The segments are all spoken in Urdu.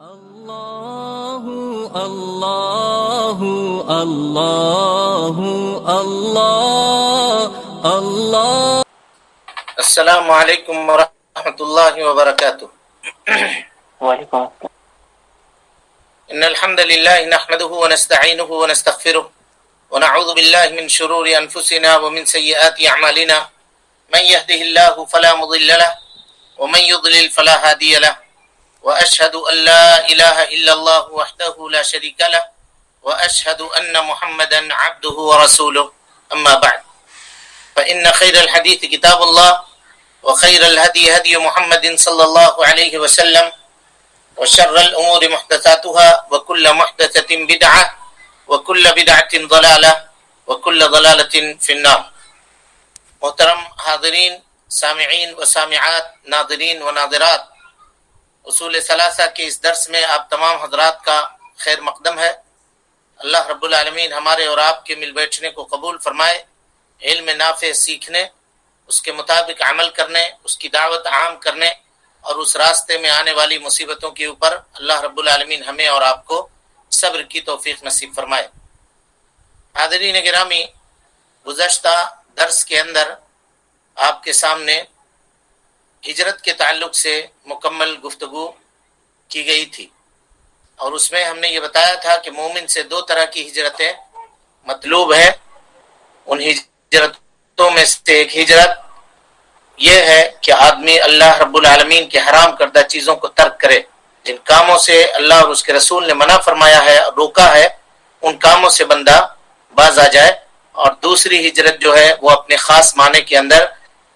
اللہ اللہ اللہ اللہ اللہ۔ السلام علیکم ورحمۃ اللہ وبرکاتہ۔ وعلیکم السلام۔ ان الحمد للہ نحمده ونستعینه ونستغفره ونعوذ باللہ من شرور انفسنا ومن سیئات اعمالنا، من يهده الله فلا مضل له ومن يضلل فلا هادي له، واشهد ان لا اله الا الله وحده لا شريك له واشهد ان محمدا عبده ورسوله، اما بعد فان خير الحديث كتاب الله وخير الهدي هدي محمد صلى الله عليه وسلم وشر الامور محدثاتها وكل محدثة بدعة وكل بدعة ضلالة وكل ضلالة في النار۔ محترم حاضرین، سامعین و سامعات، ناظرین و ناظرات، اصول ثلاثہ کے اس درس میں آپ تمام حضرات کا خیر مقدم ہے۔ اللہ رب العالمین ہمارے اور آپ کے مل بیٹھنے کو قبول فرمائے، علم نافع سیکھنے، اس کے مطابق عمل کرنے، اس کی دعوت عام کرنے اور اس راستے میں آنے والی مصیبتوں کے اوپر اللہ رب العالمین ہمیں اور آپ کو صبر کی توفیق نصیب فرمائے۔ حاضرین گرامی، گزشتہ درس کے اندر آپ کے سامنے ہجرت کے تعلق سے مکمل گفتگو کی گئی تھی، اور اس میں ہم نے یہ بتایا تھا کہ مومن سے دو طرح کی ہجرتیں مطلوب ہیں۔ ان ہجرتوں میں سے ایک ہجرت یہ ہے کہ آدمی اللہ رب العالمین کے حرام کردہ چیزوں کو ترک کرے، جن کاموں سے اللہ اور اس کے رسول نے منع فرمایا ہے، روکا ہے، ان کاموں سے بندہ باز آ جائے۔ اور دوسری ہجرت جو ہے وہ اپنے خاص معنی کے اندر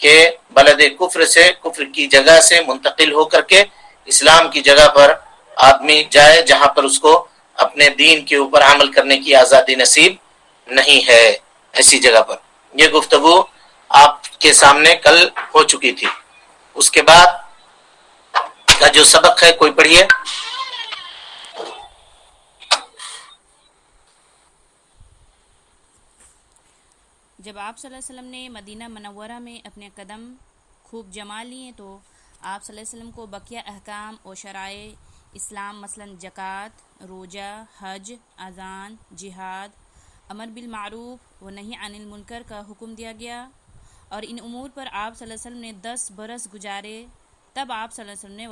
کہ بلد کفر سے، کفر کی جگہ سے منتقل ہو کر کے اسلام کی جگہ پر آدمی جائے جہاں پر اس کو اپنے دین کے اوپر عمل کرنے کی آزادی نصیب نہیں ہے، ایسی جگہ پر۔ یہ گفتگو آپ کے سامنے کل ہو چکی تھی۔ اس کے بعد کا جو سبق ہے، کوئی پڑھیے۔ جب آپ صلی اللہ علیہ وسلم نے مدینہ منورہ میں اپنے قدم خوب جما لیے تو آپ صلی اللہ علیہ وسلم کو بقیہ احکام و شرائع اسلام مثلا زکوٰۃ، روزہ، حج، اذان، جہاد، امر بالمعروف و نہی عن المنکر کا حکم دیا گیا، اور ان امور پر آپ صلی اللہ علیہ وسلم نے 10 برس گزارے۔ تب آپ صلی اللہ علیہ وسلم نے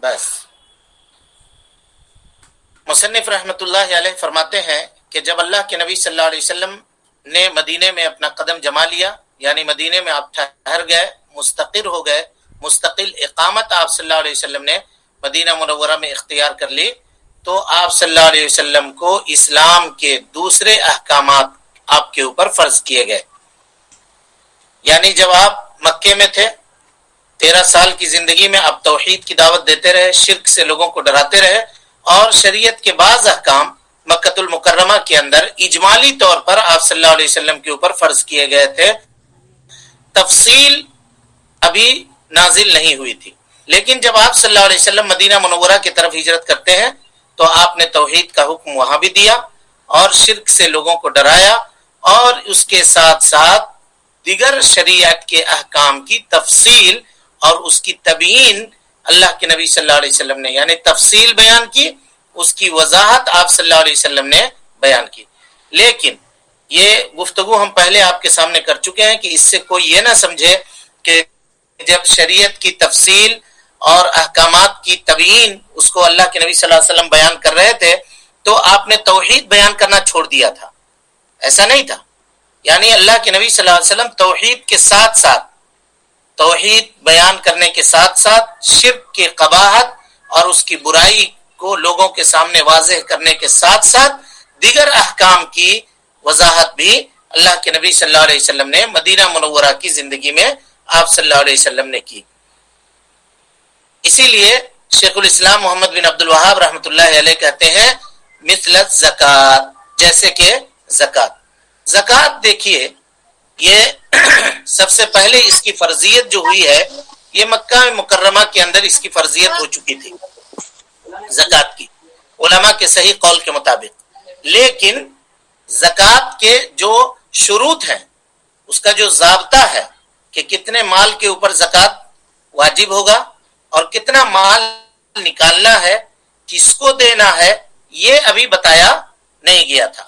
بس مصنف رحمۃ اللہ علیہ فرماتے ہیں کہ جب اللہ کے نبی صلی اللہ علیہ وسلم نے مدینے میں اپنا قدم جما لیا، یعنی مدینے میں آپ ٹھہر گئے، مستقر ہو گئے، مستقل اقامت آپ صلی اللہ علیہ وسلم نے مدینہ منورہ میں اختیار کر لی، تو آپ صلی اللہ علیہ وسلم کو اسلام کے دوسرے احکامات آپ کے اوپر فرض کیے گئے۔ یعنی جب آپ مکے میں تھے، 13 سال کی زندگی میں آپ توحید کی دعوت دیتے رہے، شرک سے لوگوں کو ڈراتے رہے، اور شریعت کے بعض احکام مکۃ المکرمہ کے اندر اجمالی طور پر آپ صلی اللہ علیہ وسلم کے اوپر فرض کیے گئے تھے، تفصیل ابھی نازل نہیں ہوئی تھی۔ لیکن جب آپ صلی اللہ علیہ وسلم مدینہ منورہ کی طرف ہجرت کرتے ہیں تو آپ نے توحید کا حکم وہاں بھی دیا اور شرک سے لوگوں کو ڈرایا، اور اس کے ساتھ ساتھ دیگر شریعت کے احکام کی تفصیل اور اس کی تبیین اللہ کے نبی صلی اللہ علیہ وسلم نے، یعنی تفصیل بیان کی، اس کی وضاحت آپ صلی اللہ علیہ وسلم نے بیان کی۔ لیکن یہ گفتگو ہم پہلے آپ کے سامنے کر چکے ہیں کہ اس سے کوئی یہ نہ سمجھے کہ جب شریعت کی تفصیل اور احکامات کی تبیین اس کو اللہ کے نبی صلی اللہ علیہ وسلم بیان کر رہے تھے تو آپ نے توحید بیان کرنا چھوڑ دیا تھا۔ ایسا نہیں تھا، یعنی اللہ کے نبی صلی اللہ علیہ وسلم توحید کے ساتھ ساتھ، توحید بیان کرنے کے ساتھ ساتھ شرک کی قباحت اور اس کی برائی کو لوگوں کے سامنے واضح کرنے کے ساتھ ساتھ دیگر احکام کی وضاحت بھی اللہ کے نبی صلی اللہ علیہ وسلم نے مدینہ منورہ کی زندگی میں آپ صلی اللہ علیہ وسلم نے کی۔ اسی لیے شیخ الاسلام محمد بن عبد الوہاب رحمۃ اللہ علیہ کہتے ہیں مثل الزکوٰۃ، جیسے کہ زکوٰۃ۔ زکوٰۃ دیکھیے، یہ سب سے پہلے اس کی فرضیت جو ہوئی ہے، یہ مکہ مکرمہ کے اندر اس کی فرضیت ہو چکی تھی زکوٰۃ کی، علماء کے صحیح قول کے مطابق۔ لیکن زکوٰۃ کے جو شروط ہیں، اس کا جو ضابطہ ہے کہ کتنے مال کے اوپر زکوٰۃ واجب ہوگا اور کتنا مال نکالنا ہے، کس کو دینا ہے، یہ ابھی بتایا نہیں گیا تھا۔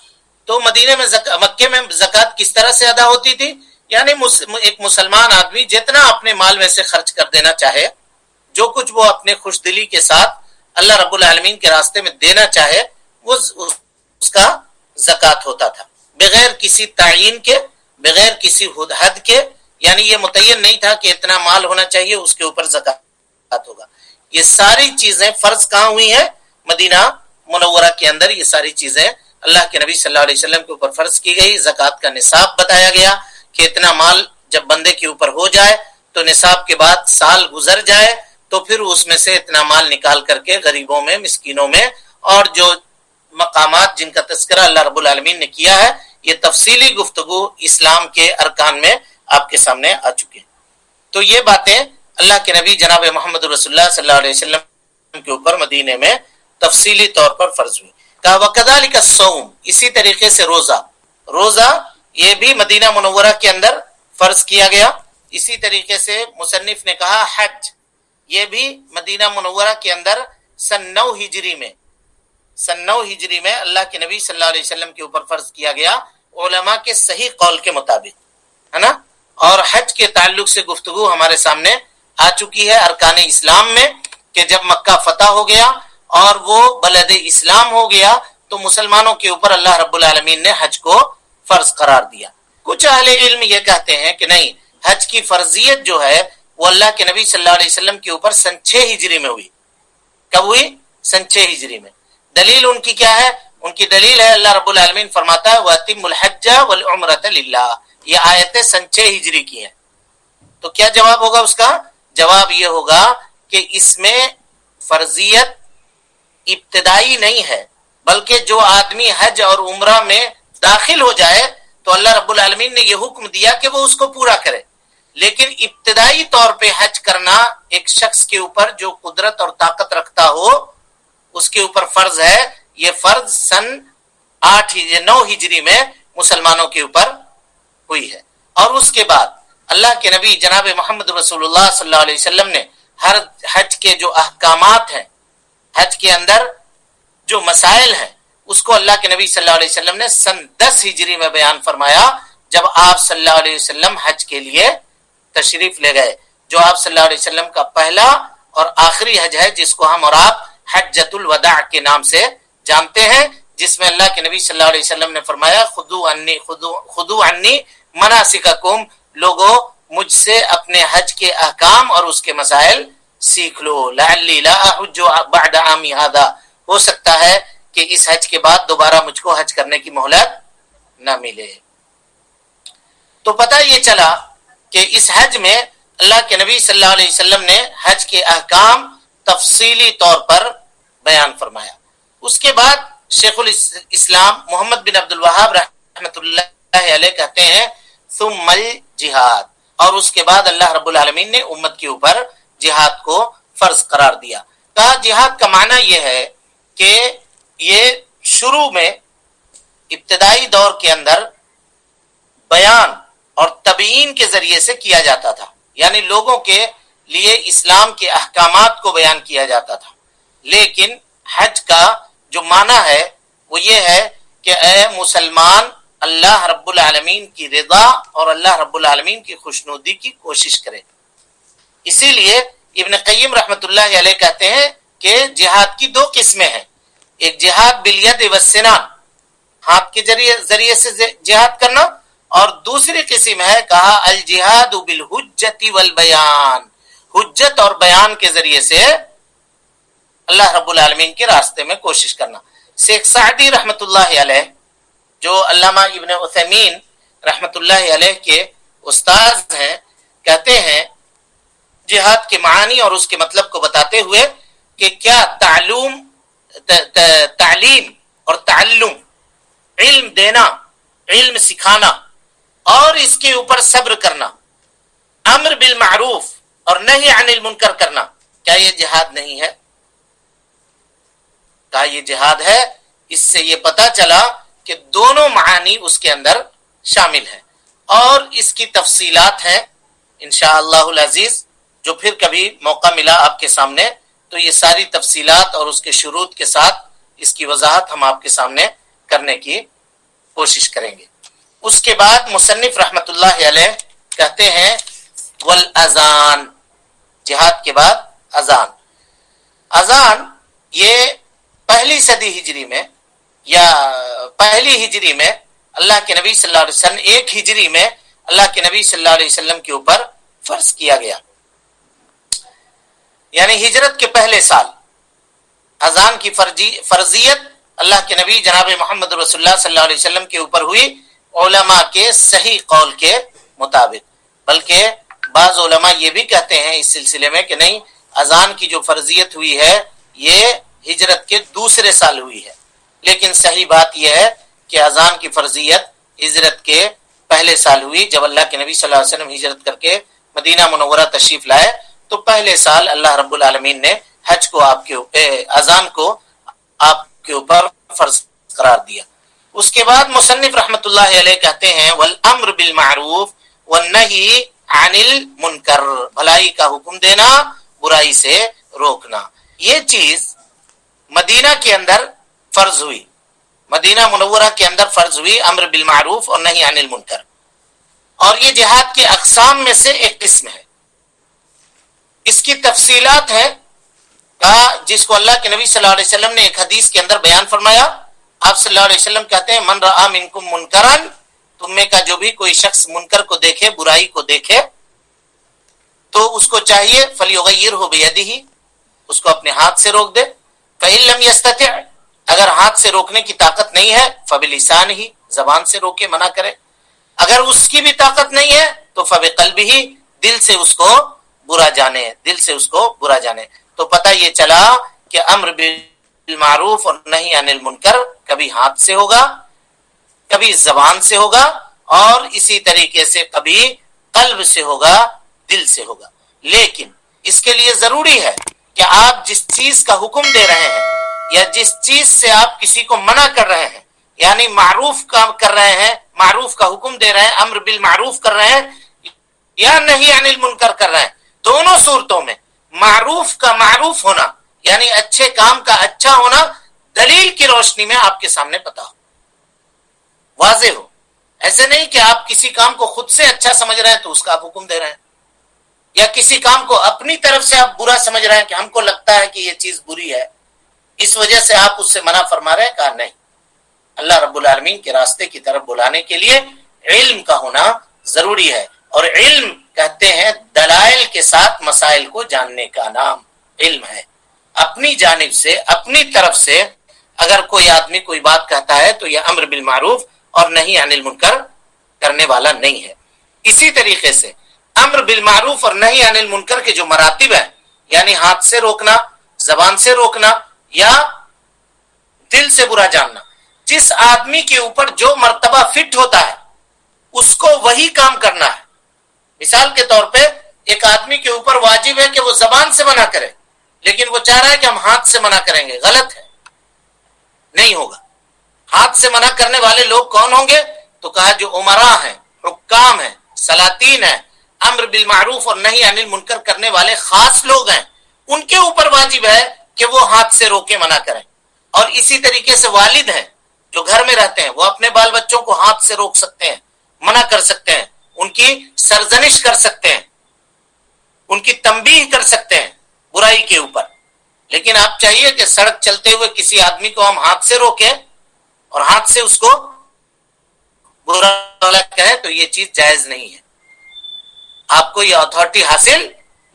تو مدینے میں مکے میں زکوٰۃ کس طرح سے ادا ہوتی تھی؟ یعنی ایک مسلمان آدمی جتنا اپنے مال میں سے خرچ کر دینا چاہے، جو کچھ وہ اپنے خوش دلی کے ساتھ اللہ رب العالمین کے راستے میں دینا چاہے، وہ اس کا زکوٰۃ ہوتا تھا، بغیر کسی تعین کے، بغیر کسی حد کے۔ یعنی یہ متعین نہیں تھا کہ اتنا مال ہونا چاہیے، اس کے اوپر زکوٰۃ ہوگا۔ یہ ساری چیزیں فرض کہاں ہوئی ہیں؟ مدینہ منورہ کے اندر یہ ساری چیزیں اللہ کے نبی صلی اللہ علیہ وسلم کے اوپر فرض کی گئی۔ زکوٰۃ کا نصاب بتایا گیا کہ اتنا مال جب بندے کے اوپر ہو جائے تو نصاب کے بعد سال گزر جائے تو پھر اس میں سے اتنا مال نکال کر کے غریبوں میں، مسکینوں میں، اور جو مقامات جن کا تذکرہ اللہ رب العالمین نے کیا ہے، یہ تفصیلی گفتگو اسلام کے ارکان میں آپ کے سامنے آ چکے ہیں۔ تو یہ باتیں اللہ کے نبی جناب محمد رسول اللہ صلی اللہ علیہ وسلم کے اوپر مدینے میں تفصیلی طور پر فرض ہوئی۔ کہا وَكَذَلِكَ الصَّوْمُ، اسی طریقے سے روزہ یہ بھی مدینہ منورہ کے اندر فرض کیا گیا۔ اسی طریقے سے مصنف نے کہا حج، یہ بھی مدینہ منورہ کے اندر سن 9 ہجری میں اللہ کے نبی صلی اللہ علیہ وسلم کے اوپر فرض کیا گیا، علماء کے صحیح قول کے مطابق، ہے نا۔ اور حج کے تعلق سے گفتگو ہمارے سامنے آ چکی ہے ارکان اسلام میں، کہ جب مکہ فتح ہو گیا اور وہ بلد اسلام ہو گیا تو مسلمانوں کے اوپر اللہ رب العالمین نے حج کو فرض قرار دیا۔ کچھ اہل علم یہ کہتے ہیں کہ نہیں، حج کی فرضیت جو ہے وہ اللہ کے نبی صلی اللہ علیہ وسلم کے اوپر سن 6 ہجری میں ہوئی۔ کب ہوئی؟ سن 6 ہجری میں۔ دلیل ان کی کیا ہے؟ ان کی دلیل ہے اللہ رب العالمین فرماتا ہے وَأَتِمُّ الْحَجَّ وَالْعُمْرَةَ لِلَّهِ، یہ آیتیں سن 6 ہجری کی ہیں۔ تو کیا جواب ہوگا اس کا؟ جواب یہ ہوگا کہ اس میں فرضیت ابتدائی نہیں ہے، بلکہ جو آدمی حج اور عمرہ میں داخل ہو جائے تو اللہ رب العالمین نے یہ حکم دیا کہ وہ اس کو پورا کرے۔ لیکن ابتدائی طور پہ حج کرنا ایک شخص کے اوپر جو قدرت اور طاقت رکھتا ہو اس کے اوپر فرض ہے۔ یہ فرض سن 9 ہجری میں مسلمانوں کے اوپر ہوئی ہے۔ اور اس کے بعد اللہ کے نبی جناب محمد رسول اللہ صلی اللہ علیہ وسلم نے ہر حج کے جو احکامات ہیں، حج کے اندر جو مسائل ہیں، اس کو اللہ کے نبی صلی اللہ علیہ وسلم نے سن 10 ہجری میں بیان فرمایا، جب آپ صلی اللہ علیہ وسلم حج کے لیے تشریف لے گئے، جو آپ صلی اللہ علیہ وسلم کا پہلا اور آخری حج ہے، جس کو ہم اور آپ حجۃ الوداع کے نام سے جانتے ہیں، جس میں اللہ کے نبی صلی اللہ علیہ وسلم نے فرمایا خذوا عنی مناسککم، لوگوں مجھ سے اپنے حج کے احکام اور اس کے مسائل سیکھ لو، لعلی لا احج بعد عامی ھذا، ہو سکتا ہے کہ اس حج کے بعد دوبارہ مجھ کو حج کرنے کی مہلت نہ ملے۔ تو پتہ یہ چلا کہ اس حج میں اللہ کے نبی صلی اللہ علیہ وسلم نے حج کے احکام تفصیلی طور پر بیان فرمایا۔ اس کے بعد شیخ الاسلام محمد بن عبد الوہاب رحمۃ اللہ علیہ کہتے ہیں ثم الجہاد، اور اس کے بعد اللہ رب العالمین نے امت کے اوپر جہاد کو فرض قرار دیا۔ کہا جہاد کا معنی یہ ہے کہ یہ شروع میں ابتدائی دور کے اندر بیان اور تبیین کے ذریعے سے کیا جاتا تھا، یعنی لوگوں کے لیے اسلام کے احکامات کو بیان کیا جاتا تھا۔ لیکن حج کا جو معنی ہے وہ یہ ہے کہ اے مسلمان اللہ رب العالمین کی رضا اور اللہ رب العالمین کی خوشنودی کی کوشش کرے۔ اسی لیے ابن قیم رحمۃ اللہ علیہ کہتے ہیں کہ جہاد کی 2 قسمیں ہیں، ایک جہاد بالید والسنان، ہاتھ کے ذریعے سے جہاد کرنا، اور دوسری قسم ہے کہا الجہاد بالحجت والبیان، حجت اور بیان کے ذریعے سے اللہ رب العالمین کے راستے میں کوشش کرنا۔ شیخ سعدی رحمۃ اللہ علیہ جو علامہ ابن عثیمین رحمۃ اللہ علیہ کے استاذ ہیں، کہتے ہیں جہاد کے معانی اور اس کے مطلب کو بتاتے ہوئے کہ کیا تعلیم اور تعلم، علم دینا، علم سکھانا اور اس کے اوپر صبر کرنا، امر بالمعروف اور نہی عن المنکر کرنا، کیا یہ جہاد نہیں ہے؟ کہا یہ جہاد ہے۔ اس سے یہ پتا چلا کہ دونوں معانی اس کے اندر شامل ہیں، اور اس کی تفصیلات ہیں انشاءاللہ العزیز، جو پھر کبھی موقع ملا آپ کے سامنے تو یہ ساری تفصیلات اور اس کے شروط کے ساتھ اس کی وضاحت ہم آپ کے سامنے کرنے کی کوشش کریں گے۔ اس کے بعد مصنف رحمت اللہ علیہ کہتے ہیں والاذان، جہاد کے بعد اذان۔ اذان یہ پہلی صدی ہجری میں یا پہلی ہجری میں اللہ کے نبی صلی اللہ علیہ وسلم، ایک ہجری میں اللہ کے نبی صلی اللہ علیہ وسلم کے اوپر فرض کیا گیا، یعنی ہجرت کے پہلے سال اذان کی فرضیت اللہ کے نبی جناب محمد رسول اللہ صلی اللہ علیہ وسلم کے اوپر ہوئی علماء کے صحیح قول کے مطابق، بلکہ بعض علماء یہ بھی کہتے ہیں اس سلسلے میں کہ نہیں، اذان کی جو فرضیت ہوئی ہے یہ ہجرت کے دوسرے سال ہوئی ہے، لیکن صحیح بات یہ ہے کہ اذان کی فرضیت ہجرت کے پہلے سال ہوئی۔ جب اللہ کے نبی صلی اللہ علیہ وسلم ہجرت کر کے مدینہ منورہ تشریف لائے تو پہلے سال اللہ رب العالمین نے حج کو اذان کو آپ کے اوپر فرض قرار دیا۔ اس کے بعد مصنف رحمت اللہ علیہ کہتے ہیں والامر بالمعروف والنہی عن المنکر، بھلائی کا حکم دینا، برائی سے روکنا، یہ چیز مدینہ کے اندر فرض ہوئی، مدینہ منورہ کے اندر فرض ہوئی امر بالمعروف اور نہی عن المنکر، اور یہ جہاد کے اقسام میں سے ایک قسم ہے۔ اس کی تفصیلات ہیں جس کو اللہ کے نبی صلی اللہ علیہ وسلم نے ایک حدیث کے اندر بیان فرمایا۔ آپ صلی اللہ علیہ وسلم کہتے ہیں من رآ منکم منکرن، تم میں کا جو بھی کوئی شخص منکر کو دیکھے، برائی کو دیکھے، تو اس کو چاہیے فلیغیرہ بیدہ، اس کو اپنے ہاتھ سے روک دے، فإن لم یستطع، اگر ہاتھ سے روکنے کی طاقت نہیں ہے فبلسانہ، زبان سے روکے، منع کرے، اگر اس کی بھی طاقت نہیں ہے تو فبقلبہ، دل سے اس کو برا جانے، دل سے اس کو برا جانے۔ تو پتہ یہ چلا کہ امر بالمعروف اور نہی عن المنکر کبھی ہاتھ سے ہوگا، کبھی زبان سے ہوگا، اور اسی طریقے سے کبھی قلب سے ہوگا، دل سے ہوگا۔ لیکن اس کے لیے ضروری ہے کہ آپ جس چیز کا حکم دے رہے ہیں یا جس چیز سے آپ کسی کو منع کر رہے ہیں، یعنی معروف کا کر رہے ہیں، معروف کا حکم دے رہے ہیں، امر بالمعروف کر رہے ہیں، یا نہی عن المنکر کر رہے ہیں، دونوں صورتوں میں معروف کا معروف ہونا یعنی اچھے کام کا اچھا ہونا دلیل کی روشنی میں آپ کے سامنے پتا ہو، واضح ہو۔ ایسے نہیں کہ آپ کسی کام کو خود سے اچھا سمجھ رہے ہیں تو اس کا آپ حکم دے رہے ہیں، یا کسی کام کو اپنی طرف سے آپ برا سمجھ رہے ہیں کہ ہم کو لگتا ہے کہ یہ چیز بری ہے، اس وجہ سے آپ اس سے منع فرما رہے ہیں۔ کہا نہیں، اللہ رب العالمین کے راستے کی طرف بلانے کے لیے علم کا ہونا ضروری ہے، اور علم کہتے ہیں دلائل کے ساتھ مسائل کو جاننے کا نام علم ہے۔ اپنی جانب سے، اپنی طرف سے اگر کوئی آدمی کوئی بات کہتا ہے تو یہ امر بالمعروف اور نہی عن المنکر کرنے والا نہیں ہے۔ اسی طریقے سے امر بالمعروف اور نہی عن المنکر کے جو مراتب ہیں، یعنی ہاتھ سے روکنا، زبان سے روکنا یا دل سے برا جاننا، جس آدمی کے اوپر جو مرتبہ فٹ ہوتا ہے اس کو وہی کام کرنا ہے۔ مثال کے طور پہ ایک آدمی کے اوپر واجب ہے کہ وہ زبان سے منع کرے، لیکن وہ چاہ رہا ہے کہ ہم ہاتھ سے منع کریں گے، غلط ہے، نہیں ہوگا۔ ہاتھ سے منع کرنے والے لوگ کون ہوں گے؟ تو کہا جو امراء ہیں، حکام ہیں، سلاطین ہیں، امر بالمعروف اور نہی عن المنکر کرنے والے خاص لوگ ہیں، ان کے اوپر واجب ہے کہ وہ ہاتھ سے روکے، منع کریں۔ اور اسی طریقے سے والد ہیں جو گھر میں رہتے ہیں، وہ اپنے بال بچوں کو ہاتھ سے روک سکتے ہیں، منع کر سکتے ہیں، ان کی سرزنش کر سکتے ہیں، ان کی تنبیہ کر سکتے ہیں برائی کے اوپر۔ لیکن آپ چاہیے کہ سڑک چلتے ہوئے کسی آدمی کو ہم ہاتھ سے روکیں اور ہاتھ سے اس کو برا کہیں تو یہ چیز جائز نہیں ہے، آپ کو یہ اتھارٹی حاصل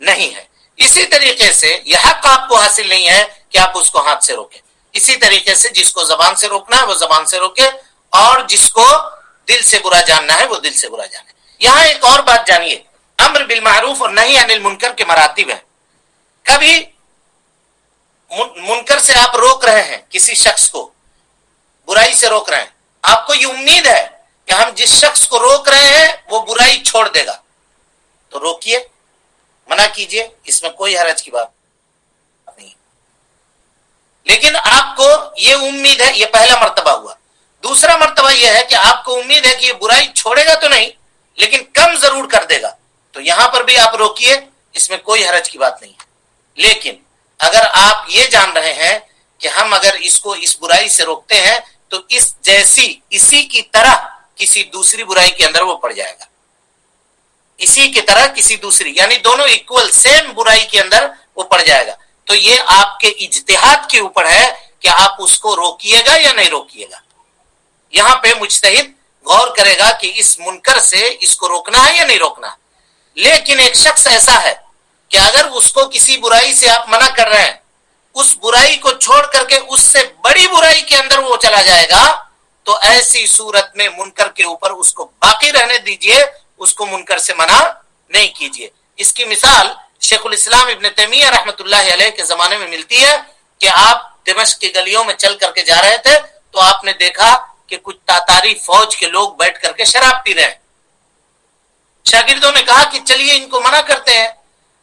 نہیں ہے۔ اسی طریقے سے یہ حق آپ کو حاصل نہیں ہے کہ آپ اس کو ہاتھ سے روکیں۔ اسی طریقے سے جس کو زبان سے روکنا ہے وہ زبان سے روکے، اور جس کو دل سے برا جاننا ہے وہ دل سے برا جانے۔ یہاں ایک اور بات جانیے، امر بالمعروف اور نہی عن المنکر کے مراتب ہیں۔ کبھی منکر سے آپ روک رہے ہیں، کسی شخص کو برائی سے روک رہے ہیں، آپ کو یہ امید ہے کہ ہم جس شخص کو روک رہے ہیں وہ برائی چھوڑ دے گا، تو روکیے، منع کیجئے، اس میں کوئی حرج کی بات نہیں۔ لیکن آپ کو یہ امید ہے، یہ پہلا مرتبہ ہوا۔ دوسرا مرتبہ یہ ہے کہ آپ کو امید ہے کہ یہ برائی چھوڑے گا تو نہیں لیکن کم ضرور کر دے گا، تو یہاں پر بھی آپ روکیے، اس میں کوئی حرج کی بات نہیں ہے۔ لیکن اگر آپ یہ جان رہے ہیں کہ ہم اگر اس کو اس برائی سے روکتے ہیں تو اس جیسی اسی کی طرح کسی دوسری برائی کے اندر وہ پڑ جائے گا، اسی کی طرح کسی دوسری، یعنی دونوں ایکول سیم برائی کے اندر وہ پڑ جائے گا. تو یہ آپ کے اجتہاد کے اوپر ہے کہ آپ اس کو روکیے گا یا نہیں روکیے گا. یہاں پہ مجتہد غور کرے گا کہ اس منکر سے اس کو روکنا ہے یا نہیں روکنا ہے. لیکن ایک شخص ایسا ہے کہ اگر اس کو کسی برائی سے آپ منع کر رہے ہیں، اس برائی کو چھوڑ کر کے اس سے بڑی برائی کے اندر وہ چلا جائے گا، تو ایسی صورت میں منکر کے اوپر اس کو باقی رہنے دیجئے، اس کو منکر سے منع نہیں کیجئے. اس کی مثال شیخ الاسلام ابن تیمیہ رحمۃ اللہ علیہ کے زمانے میں ملتی ہے کہ آپ دمشق کی گلیوں میں چل کر کے جا رہے تھے تو آپ نے دیکھا کہ کچھ تاتاری فوج کے لوگ بیٹھ کر کے شراب پی رہے ہیں. شاگردوں نے کہا کہ چلیے ان کو منع کرتے ہیں،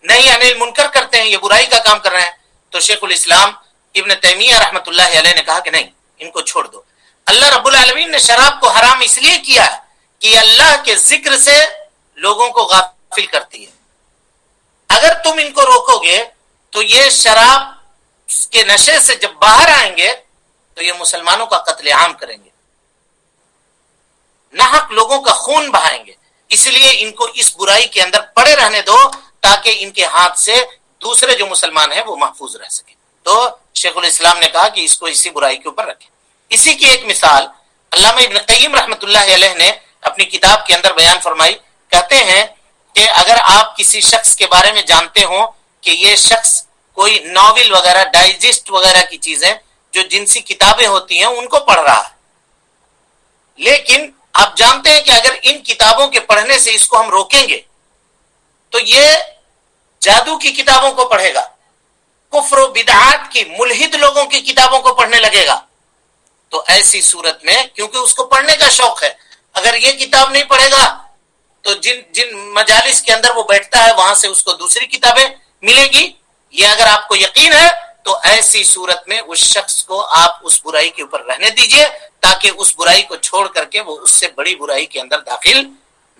نہیں انل منکر کرتے ہیں، یہ برائی کا کام کر رہے ہیں. تو شیخ الاسلام ابن تیمیہ رحمۃ اللہ علیہ نے کہا کہ نہیں، ان کو چھوڑ دو. اللہ رب العالمین نے شراب کو حرام اس لیے کیا ہے کہ یہ اللہ کے ذکر سے لوگوں کو غافل کرتی ہے. اگر تم ان کو روکو گے تو یہ شراب کے نشے سے جب باہر آئیں گے تو یہ مسلمانوں کا قتل عام کریں گے، ناحق لوگوں کا خون بہائیں گے. اس لیے ان کو اس برائی کے اندر پڑے رہنے دو تاکہ ان کے ہاتھ سے دوسرے جو مسلمان ہیں وہ محفوظ رہ سکیں. تو شیخ الاسلام نے کہا کہ اس کو اسی برائی کے اوپر رکھیں. اسی کی ایک مثال علامہ ابن قیم رحمۃ اللہ علیہ نے اپنی کتاب کے اندر بیان فرمائی. کہتے ہیں کہ اگر آپ کسی شخص کے بارے میں جانتے ہوں کہ یہ شخص کوئی ناول وغیرہ، ڈائجسٹ وغیرہ کی چیزیں جو جنسی کتابیں ہوتی ہیں ان کو پڑھ رہا ہے، لیکن آپ جانتے ہیں کہ اگر ان کتابوں کے پڑھنے سے اس کو ہم روکیں گے تو یہ جادو کی کتابوں کو پڑھے گا، کفر و بدعات کی ملحد لوگوں کی کتابوں کو پڑھنے لگے گا. تو ایسی صورت میں کیونکہ اس کو پڑھنے کا شوق ہے، اگر یہ کتاب نہیں پڑھے گا تو جن مجالس کے اندر وہ بیٹھتا ہے وہاں سے اس کو دوسری کتابیں ملے گی. یہ اگر آپ کو یقین ہے تو ایسی صورت میں اس شخص کو آپ اس برائی کے اوپر رہنے دیجئے تاکہ اس برائی کو چھوڑ کر کے وہ اس سے بڑی برائی کے اندر داخل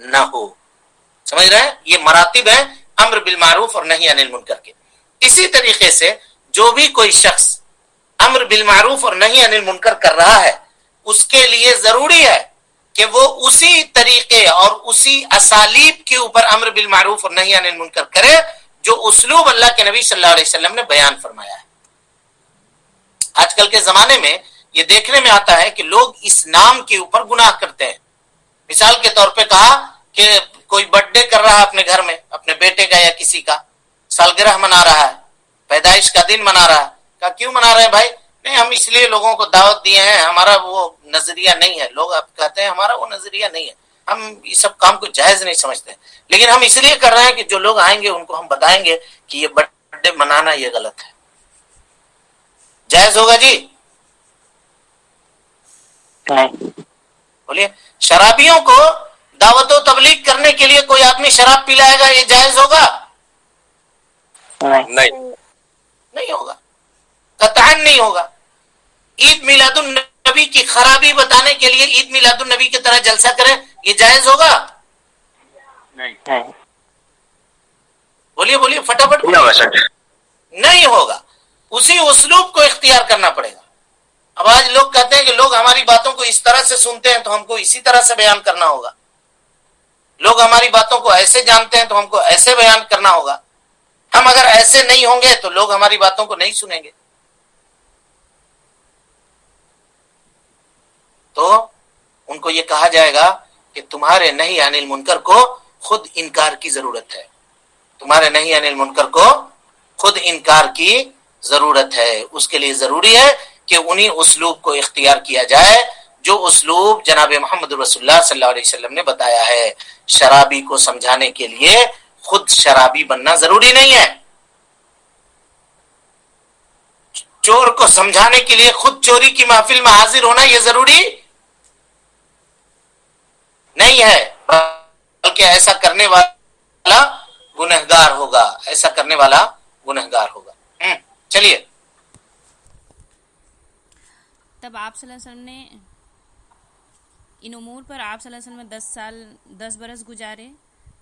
نہ ہو. سمجھ رہے ہیں؟ یہ مراتب ہیں امر بالمعروف اور نہی عن المنکر کے. اسی طریقے سے جو بھی کوئی شخص امر بالمعروف اور نہی عن المنکر کر رہا ہے اس کے لیے ضروری ہے کہ وہ اسی طریقے اور اسی اسالیب کے اوپر امر بالمعروف اور نہی عن المنکر کرے جو اسلوب اللہ کے نبی صلی اللہ علیہ وسلم نے بیان فرمایا ہے. آج کل کے زمانے میں یہ دیکھنے میں آتا ہے کہ لوگ اس نام کے اوپر گناہ کرتے ہیں. مثال کے طور پہ کہا کہ کوئی برتھ ڈے کر رہا ہے اپنے گھر میں، اپنے بیٹے کا یا کسی کا سالگرہ منا رہا ہے، پیدائش کا دن منا رہا ہے. کہا کیوں منا رہے ہیں بھائی؟ نہیں، ہم اس لیے لوگوں کو دعوت دیے ہیں، ہمارا وہ نظریہ نہیں ہے. لوگ آپ کہتے ہیں ہمارا وہ نظریہ نہیں ہے، ہم یہ سب کام کو جائز نہیں سمجھتے، لیکن ہم اس لیے کر رہے ہیں کہ جو لوگ آئیں گے ان کو ہم بتائیں گے کہ یہ برتھ ڈے منانا یہ غلط ہے. جائز ہوگا جی؟ بولیے. شرابیوں کو دعوت و تبلیغ کرنے کے لیے کوئی آدمی شراب پلائے گا، یہ جائز ہوگا؟ نہیں ہوگا، قطعاً نہیں ہوگا. عید میلاد النبی کی خرابی بتانے کے لیے عید میلاد النبی کی طرح جلسہ کریں، یہ جائز ہوگا؟ بولیے بولیے فٹافٹ. نہیں ہوگا. اسی اسلوب کو اختیار کرنا پڑے گا. اب آج لوگ کہتے ہیں کہ لوگ ہماری باتوں کو اس طرح سے سنتے ہیں تو ہم کو اسی طرح سے بیان کرنا ہوگا، لوگ ہماری باتوں کو ایسے جانتے ہیں تو ہم کو ایسے بیان کرنا ہوگا. ہم اگر ایسے نہیں ہوں گے تو لوگ ہماری باتوں کو نہیں سنیں گے. تو ان کو یہ کہا جائے گا کہ تمہارے نہی عن المنکر کو خود انکار کی ضرورت ہے، تمہارے نہی عن المنکر کو خود انکار کی ضرورت ہے. اس کے لیے ضروری ہے کہ انہی اسلوب کو اختیار کیا جائے جو اسلوب جناب محمد رسول اللہ صلی اللہ علیہ وسلم نے بتایا ہے. شرابی کو سمجھانے کے لیے خود شرابی بننا ضروری نہیں ہے، چور کو سمجھانے کے لیے خود چوری کی محفل میں حاضر ہونا یہ ضروری نہیں ہے، بلکہ ایسا کرنے والا گنہگار ہوگا، ایسا کرنے والا گنہگار ہوگا. چلیے. تب آپ صلی اللہ علیہ وسلم نے ان امور پر آپ صلی اللہ علیہ وسلم نے 10 برس گزارے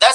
10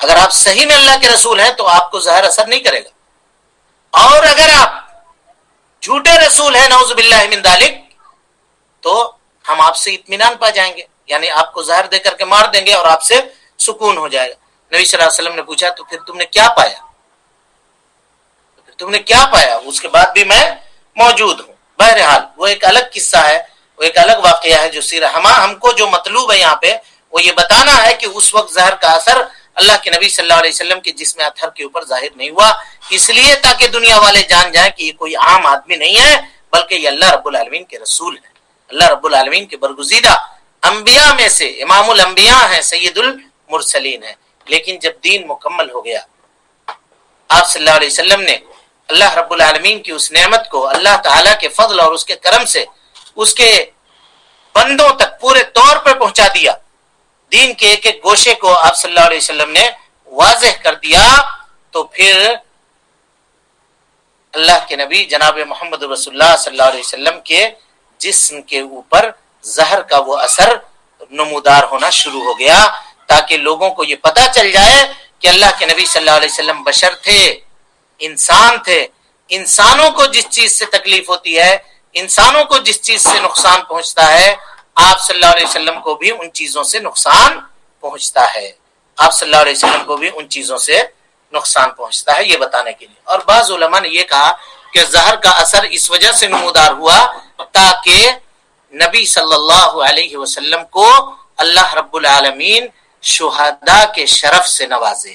اگر آپ صحیح میں اللہ کے رسول ہیں تو آپ کو زہر اثر نہیں کرے گا، اور اگر آپ جھوٹے رسول ہیں نعوذ باللہ من ذالک تو ہم آپ سے اطمینان پا جائیں گے، یعنی آپ کو زہر دے کر کے مار دیں گے اور آپ سے سکون ہو جائے گا۔ نبی صلی اللہ علیہ وسلم نے پوچھا تو پھر تم نے کیا پایا؟ تم نے کیا پایا؟ اس کے بعد بھی میں موجود ہوں۔ بہرحال وہ ایک الگ قصہ ہے، وہ ایک الگ واقعہ ہے جو سیرہ ہم کو جو مطلوب ہے یہاں پہ وہ یہ بتانا ہے کہ اس وقت زہر کا اثر اللہ کے نبی صلی اللہ علیہ وسلم کے جسم اطہر کے اوپر ظاہر نہیں ہوا، اس لیے تاکہ دنیا والے جان جائیں کہ یہ کوئی عام آدمی نہیں ہے بلکہ یہ اللہ رب العالمین کے رسول ہے، اللہ رب العالمین کے برگزیدہ انبیاء میں سے امام الانبیاء ہیں، سید المرسلین ہیں۔ لیکن جب دین مکمل ہو گیا، آپ صلی اللہ علیہ وسلم نے اللہ رب العالمین کی اس نعمت کو اللہ تعالیٰ کے فضل اور اس کے کرم سے اس کے بندوں تک پورے طور پر پہنچا دیا، دین کے ایک ایک گوشے کو آپ صلی اللہ علیہ وسلم نے واضح کر دیا، تو پھر اللہ کے نبی جناب محمد رسول اللہ صلی اللہ علیہ وسلم کے جسم کے اوپر زہر کا وہ اثر نمودار ہونا شروع ہو گیا، تاکہ لوگوں کو یہ پتہ چل جائے کہ اللہ کے نبی صلی اللہ علیہ وسلم بشر تھے، انسان تھے، انسانوں کو جس چیز سے تکلیف ہوتی ہے، انسانوں کو جس چیز سے نقصان پہنچتا ہے، آپ صلی اللہ علیہ وسلم کو بھی ان چیزوں سے نقصان پہنچتا ہے، آپ صلی اللہ علیہ وسلم کو بھی ان چیزوں سے نقصان پہنچتا ہے، یہ بتانے کے لیے۔ اور بعض علماء نے یہ کہا کہ زہر کا اثر اس وجہ سے نمودار ہوا تاکہ نبی صلی اللہ علیہ وسلم کو اللہ رب العالمین شہداء کے شرف سے نوازے،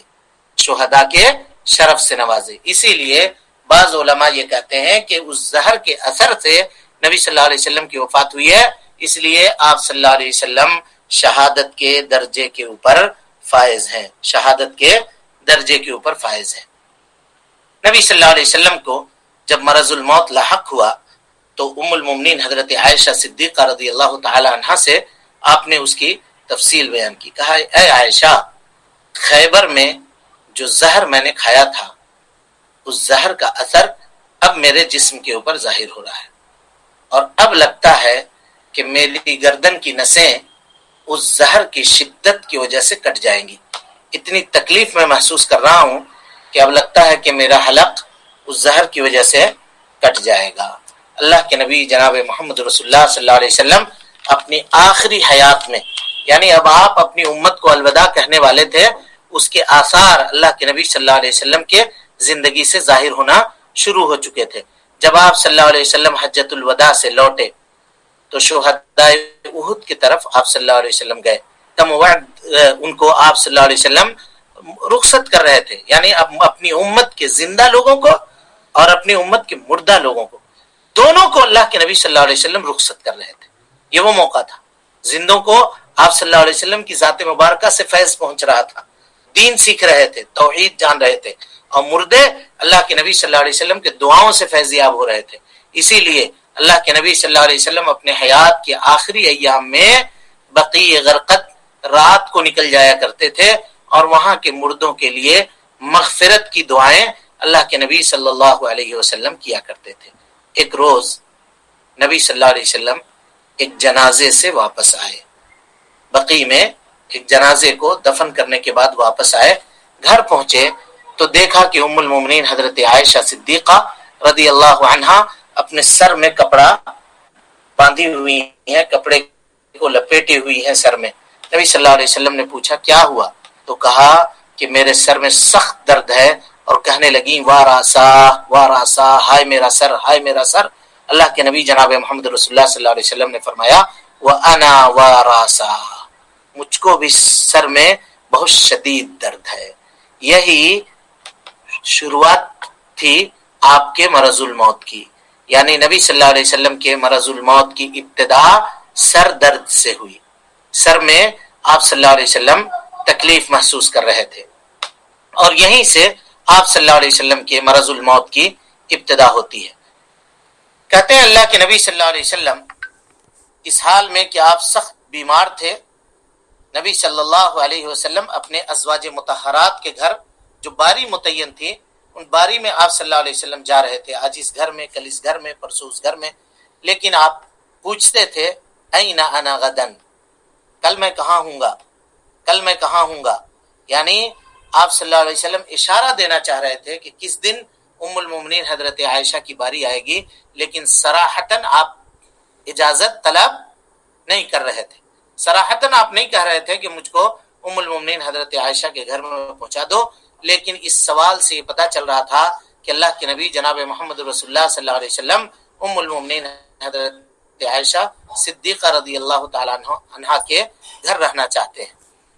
شہداء کے شرف سے نوازے۔ اسی لیے بعض علماء یہ کہتے ہیں کہ اس زہر کے اثر سے نبی صلی اللہ علیہ وسلم کی وفات ہوئی ہے، اس لیے آپ صلی اللہ علیہ وسلم شہادت کے درجے کے اوپر فائز ہیں، شہادت کے درجے کے اوپر فائز ہیں۔ نبی صلی اللہ علیہ وسلم کو جب مرض الموت لاحق ہوا تو ام المومنین حضرت عائشہ صدیقہ رضی اللہ تعالی عنہا سے آپ نے اس کی تفصیل بیان کی، کہا اے عائشہ، خیبر میں جو زہر میں نے کھایا تھا اس زہر کا اثر اب میرے جسم کے اوپر ظاہر ہو رہا ہے، اور اب لگتا ہے کہ میری گردن کی نسیں اس زہر کی شدت کی وجہ سے کٹ جائیں گی، اتنی تکلیف میں محسوس کر رہا ہوں کہ اب لگتا ہے کہ میرا حلق اس زہر کی وجہ سے کٹ جائے گا۔ اللہ کے نبی جناب محمد رسول اللہ صلی اللہ علیہ وسلم اپنی آخری حیات میں، یعنی اب آپ اپنی امت کو الوداع کہنے والے تھے، اس کے آثار اللہ کے نبی صلی اللہ علیہ وسلم کے زندگی سے ظاہر ہونا شروع ہو چکے تھے۔ جب آپ صلی اللہ علیہ وسلم حجۃ الوداع سے لوٹے تو شہداء احد کی طرف آپ صلی اللہ علیہ وسلم گئے، تم وعد ان کو آپ صلی اللہ علیہ وسلم رخصت کر رہے تھے، یعنی اب اپنی امت کے زندہ لوگوں کو اور اپنی امت کے مردہ لوگوں کو، دونوں کو اللہ کے نبی صلی اللہ علیہ وسلم رخصت کر رہے تھے۔ یہ وہ موقع تھا، زندوں کو آپ صلی اللہ علیہ وسلم کی ذات مبارکہ سے فیض پہنچ رہا تھا، دین سیکھ رہے تھے، توحید جان رہے تھے، اور مردے اللہ کے نبی صلی اللہ علیہ وسلم کے دعاؤں سے فیضیاب ہو رہے تھے۔ اسی لیے اللہ کے نبی صلی اللہ علیہ وسلم اپنے حیات کے آخری ایام میں بقیع غرقد رات کو نکل جایا کرتے تھے اور وہاں کے مردوں کے لیے مغفرت کی دعائیں اللہ کے نبی صلی اللہ علیہ وسلم کیا کرتے تھے۔ ایک روز نبی صلی اللہ علیہ وسلم ایک جنازے سے واپس آئے، بقیع میں ایک جنازے کو دفن کرنے کے بعد واپس آئے، گھر پہنچے تو دیکھا کہ ام المومنین حضرت عائشہ صدیقہ رضی اللہ عنہا اپنے سر میں کپڑا باندھی ہوئی ہیں، کپڑے کو لپیٹی ہوئی ہیں سر میں۔ نبی صلی اللہ علیہ وسلم نے پوچھا کیا ہوا؟ تو کہا کہ میرے سر میں سخت درد ہے، اور کہنے لگیں واراسا واراسا، ہائے میرا سر، ہائے میرا سر۔ اللہ کے نبی جناب محمد رسول اللہ صلی اللہ علیہ وسلم نے فرمایا وَأَنَا وَارَاسَا، مجھ کو بھی سر میں بہت شدید درد ہے۔ یہی شروعات تھی آپ کے مرض الموت کی، یعنی نبی صلی اللہ علیہ وسلم کے مرض الموت کی ابتدا سر درد سے ہوئی، سر میں آپ صلی اللہ علیہ وسلم تکلیف محسوس کر رہے تھے، اور یہیں سے آپ صلی اللہ علیہ وسلم کے مرض الموت کی ابتدا ہوتی ہے۔ کہتے ہیں اللہ کے نبی صلی اللہ علیہ وسلم اس حال میں کہ آپ سخت بیمار تھے، نبی صلی اللہ علیہ وسلم اپنے ازواج مطہرات کے گھر جو باری متعین تھی، ان باری میں آپ صلی اللہ علیہ وسلم جا رہے تھے، آج اس گھر میں، کل اس گھر میں، پرسوں اس گھر میں، لیکن آپ پوچھتے تھے این انا غدن، کل میں کہاں ہوں گا، کل میں کہاں ہوں گا، یعنی آپ صلی اللہ علیہ وسلم اشارہ دینا چاہ رہے تھے کہ کس دن ام المومنین حضرت عائشہ کی باری آئے گی، لیکن صراحتاً آپ اجازت طلب نہیں کر رہے تھے، صراحتاً آپ نہیں کہہ رہے تھے کہ مجھ کو ام المومنین حضرت عائشہ کے گھر میں پہنچا دو، لیکن اس سوال سے یہ پتہ چل رہا تھا کہ اللہ کے نبی جناب محمد رسول اللہ صلی اللہ علیہ وسلم ام المومنین حضرت عائشہ صدیقہ رضی اللہ تعالیٰ عنہا کے گھر رہنا چاہتے ہیں۔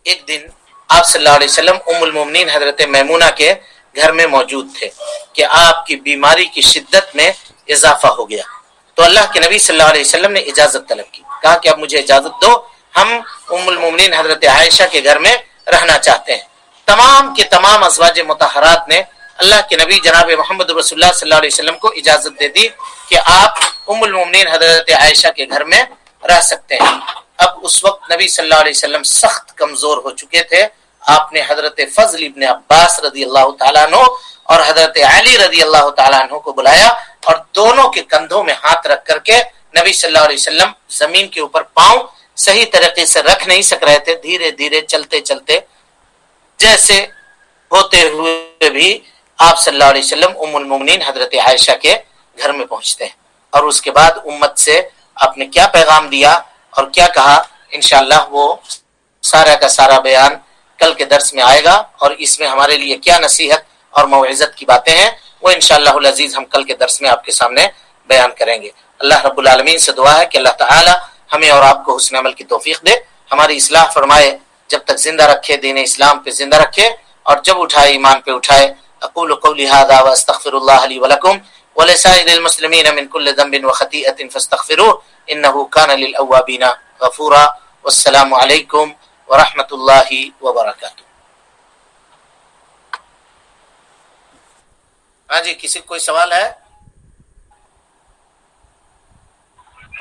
ایک دن آپ صلی اللہ علیہ وسلم ام المومنین حضرت میمونہ کے گھر میں موجود تھے کہ آپ کی بیماری کی شدت میں اضافہ ہو گیا، تو اللہ کے نبی صلی اللہ علیہ وسلم نے اجازت طلب کی، کہا کہ اب مجھے اجازت دو، ہم ام المومنین حضرت عائشہ کے گھر میں رہنا چاہتے ہیں۔ تمام کے تمام ازواج مطہرات نے اللہ کے نبی جناب محمد رسول اللہ صلی اللہ علیہ وسلم کو اجازت دے دی کہ آپ ام المومنین حضرت عائشہ کے گھر میں رہ سکتے ہیں۔ اب اس وقت نبی صلی اللہ علیہ وسلم سخت کمزور ہو چکے تھے، آپ نے حضرت فضل ابن عباس رضی اللہ تعالیٰ عنہ اور حضرت علی رضی اللہ تعالیٰ عنہ کو بلایا اور دونوں کے کندھوں میں ہاتھ رکھ کر کے نبی صلی اللہ علیہ وسلم زمین کے اوپر پاؤں صحیح طریقے سے رکھ نہیں سک رہے تھے، دھیرے دھیرے چلتے چلتے جیسے ہوتے ہوئے بھی آپ صلی اللہ علیہ وسلم ام المومنین حضرت عائشہ کے گھر میں پہنچتے ہیں، اور اس کے بعد امت سے آپ نے کیا پیغام دیا اور کیا کہا، انشاءاللہ وہ سارا کا سارا بیان کل کے درس میں آئے گا، اور اس میں ہمارے لیے کیا نصیحت اور موعظت کی باتیں ہیں وہ انشاءاللہ العزیز ہم کل کے درس میں آپ کے سامنے بیان کریں گے۔ اللہ رب العالمین سے دعا ہے کہ اللہ تعالی ہمیں اور آپ کو حسن عمل کی توفیق دے، ہماری اصلاح فرمائے، جب تک زندہ رکھے، دین اسلام پہ زندہ رکھے، اور جب اٹھائے ایمان پہ اٹھائے۔ اقول قولی هذا واستغفر الله لي ولكم ولسائر المسلمين من كل ذنب وخطيئة فاستغفروه انه كان للأوابين غفورا۔ والسلام علیکم ورحمۃ اللہ وبرکاتہ۔ ہاں جی، کسی کوئی سوال ہے؟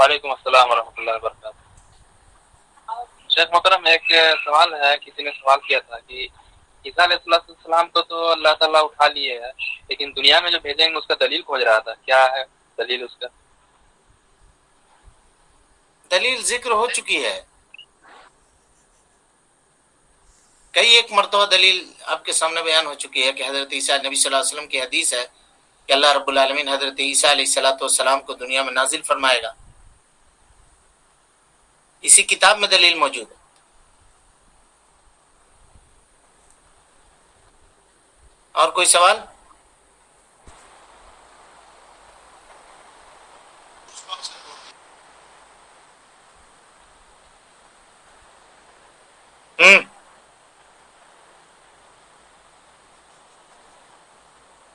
وعلیکم السلام ورحمۃ اللہ وبرکاتہ۔ شیخ محترم، ایک سوال ہے، کسی نے سوال کیا تھا کہ عیسیٰ علیہ السلام کو تو اللہ تعالیٰ اٹھا لیے ہے، لیکن دنیا میں جو بھیجیں گے اس کا دلیل کھوج رہا تھا، کیا ہے دلیل اس کا؟ دلیل ذکر ہو چکی ہے، کئی ایک مرتبہ دلیل آپ کے سامنے بیان ہو چکی ہے کہ حضرت عیسیٰ نبی صلی اللہ علیہ وسلم کی حدیث ہے کہ اللہ رب العالمین حضرت عیسیٰ علیہ السلام کو دنیا میں نازل فرمائے گا، اسی کتاب میں دلیل موجود ہے۔ اور کوئی سوال؟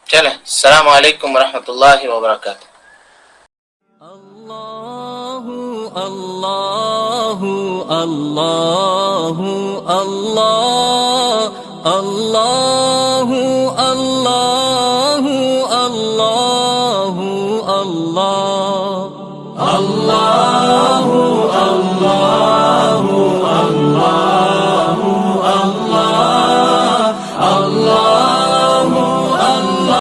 چلیں، السلام علیکم ورحمۃ اللہ وبرکاتہ۔ اللہ اللہ اللہ اللہ اللہ اللہ اللہ اللہ اللہ